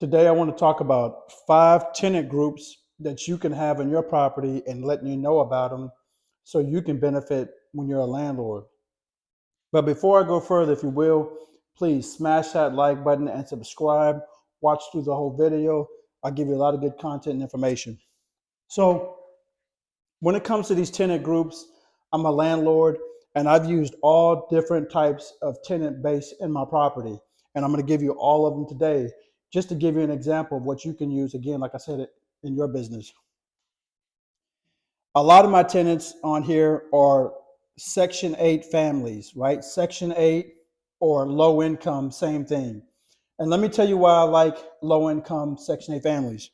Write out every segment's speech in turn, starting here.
Today, I want to talk about 5 tenant groups that you can have in your property and letting you know about them so you can benefit when you're a landlord. But before I go further, if you will, please smash that like button and subscribe. Watch through the whole video. I'll give you a lot of good content and information. So, when it comes to these tenant groups, I'm a landlord and I've used all different types of tenant base in my property. And I'm going to give you all of them today just to give you an example of what you can use, again, like I said, in your business. A lot of my tenants on here are Section 8 families, right? Section 8 or low income, same thing. And let me tell you why I like low income Section 8 families.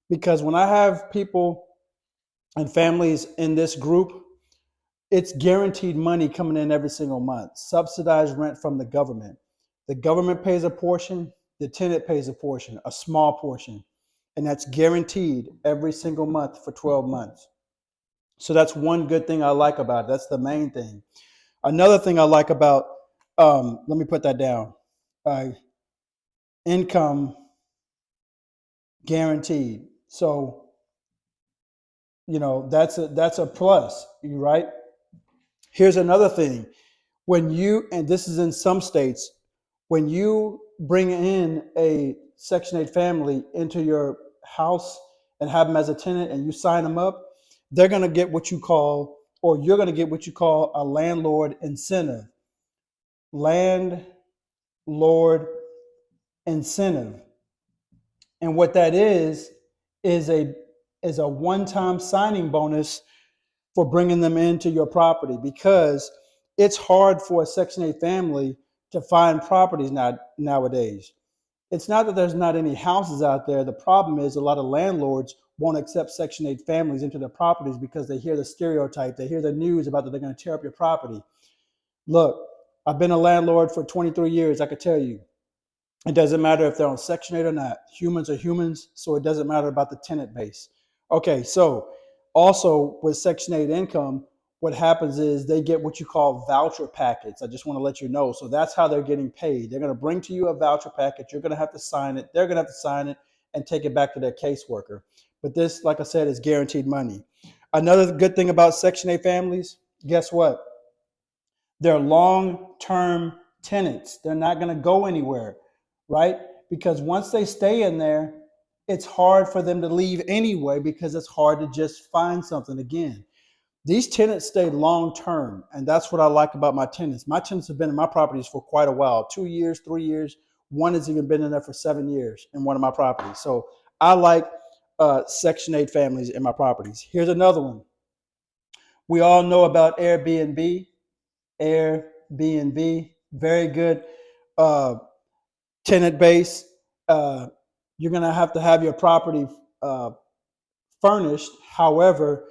Because when I have people and families in this group, it's guaranteed money coming in every single month, subsidized rent from the government. The government pays a portion, the tenant pays a portion, a small portion, and that's guaranteed every single month for 12 months. So that's one good thing I like about it. That's the main thing. Another thing I like about, let me put that down, uh, income guaranteed. So, that's a plus, right? Here's another thing. When you, and this is in some states, when you bring in a Section 8 family into your house and have them as a tenant and you sign them up, they're going to get what you call, or you're going to get what you call a landlord incentive. Landlord incentive. And what that is a is a one-time signing bonus for bringing them into your property, because it's hard for a Section 8 family to find properties nowadays. It's not that there's not any houses out there. The problem is a lot of landlords won't accept Section 8 families into their properties because they hear the stereotype, they hear the news about that they're going to tear up your property. Look, I've been a landlord for 23 years. I could tell you, it doesn't matter if they're on Section 8 or not. Humans are humans, so it doesn't matter about the tenant base. Okay, so also with Section 8 income, what happens is they get what you call voucher packets. I just want to let you know. So that's how they're getting paid. They're going to bring to you a voucher packet. You're going to have to sign it. They're going to have to sign it and take it back to their caseworker. But this, like I said, is guaranteed money. Another good thing about Section 8 families, guess what? They're long-term tenants. They're not going to go anywhere, right? Because once they stay in there, it's hard for them to leave anyway, because it's hard to just find something again. These tenants stay long-term, and that's what I like about my tenants. My tenants have been in my properties for quite a while, 2 years, 3 years. One has even been in there for 7 years in one of my properties. So I like Section 8 families in my properties. Here's another one. We all know about Airbnb. Airbnb, very good uh, tenant base. Uh, you're going to have your property uh, furnished. However,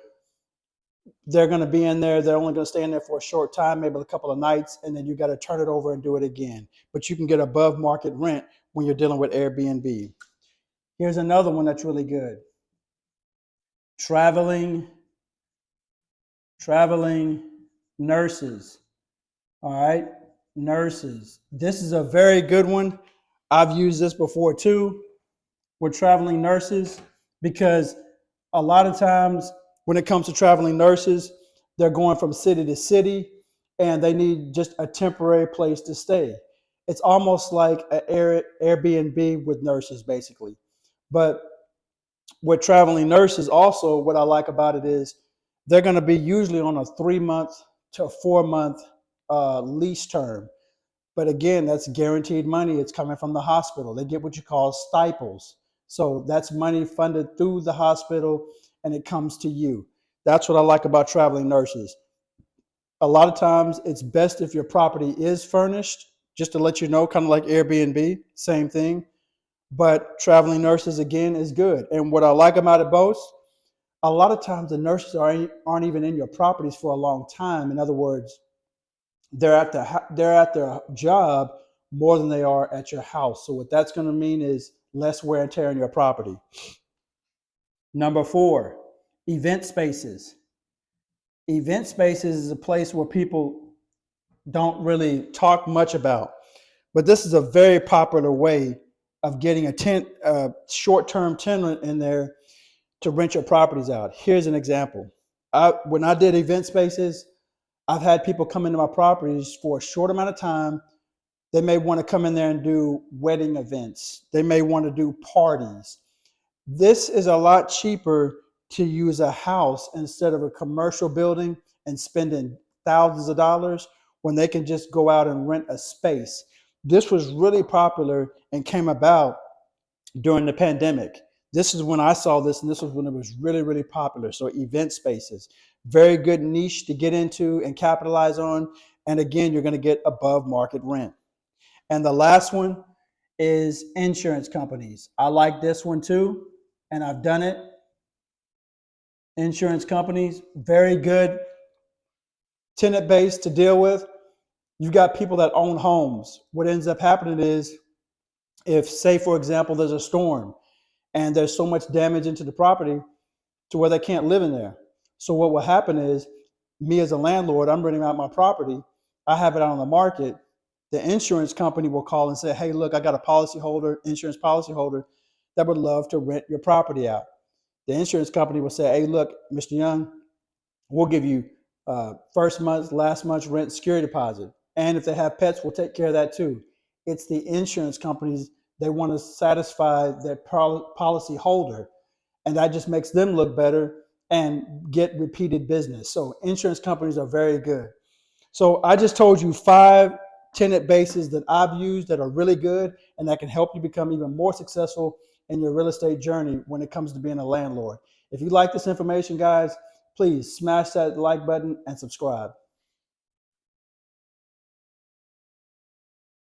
they're going to be in there. They're only going to stay in there for a short time, maybe a couple of nights, and then you got to turn it over and do it again. But you can get above market rent when you're dealing with Airbnb. Here's another one that's really good. Traveling nurses. All right, nurses. This is a very good one. I've used this before too with traveling nurses, because a lot of times when it comes to traveling nurses, they're going from city to city and they need just a temporary place to stay. It's almost like an Airbnb with nurses, basically. But with traveling nurses, also, what I like about it is they're going to be usually on a 3 month to 4 month lease term. But again, that's guaranteed money. It's coming from the hospital. They get what you call stipends. So that's money funded through the hospital and it comes to you. That's what I like about traveling nurses. A lot of times it's best if your property is furnished, just to let you know, kind of like Airbnb, same thing. But traveling nurses, again, is good. And what I like about it both, a lot of times the nurses aren't even in your properties for a long time. In other words, they're at their job more than they are at your house. So what that's going to mean is less wear and tear on your property. Number 4, event spaces. Event spaces is a place where people don't really talk much about, but this is a very popular way of getting a short-term tenant in there to rent your properties out. Here's an example. When I did event spaces, I've had people come into my properties for a short amount of time. They may want to come in there and do wedding events. They may want to do parties. This is a lot cheaper to use a house instead of a commercial building and spending thousands of dollars when they can just go out and rent a space. This was really popular and came about during the pandemic. This is when I saw this, and this was when it was really, really popular. So event spaces, very good niche to get into and capitalize on. And again, you're going to get above market rent. And the last one is insurance companies. I like this one too, and I've done it. Insurance companies, very good tenant base to deal with. You've got people that own homes. What ends up happening is, if, say, for example, there's a storm and there's so much damage into the property to where they can't live in there. So what will happen is, me as a landlord, I'm renting out my property. I have it out on the market. The insurance company will call and say, hey, look, I got a policyholder, insurance policyholder that would love to rent your property out. The insurance company will say, hey, look, Mr. Young, we'll give you first month's, last month's rent security deposit. And if they have pets, we'll take care of that too. It's the insurance companies, they want to satisfy their policy holder, and that just makes them look better and get repeated business. So insurance companies are very good. So I just told you 5 tenant bases that I've used that are really good and that can help you become even more successful in your real estate journey when it comes to being a landlord. If you like this information, guys, please smash that like button and subscribe.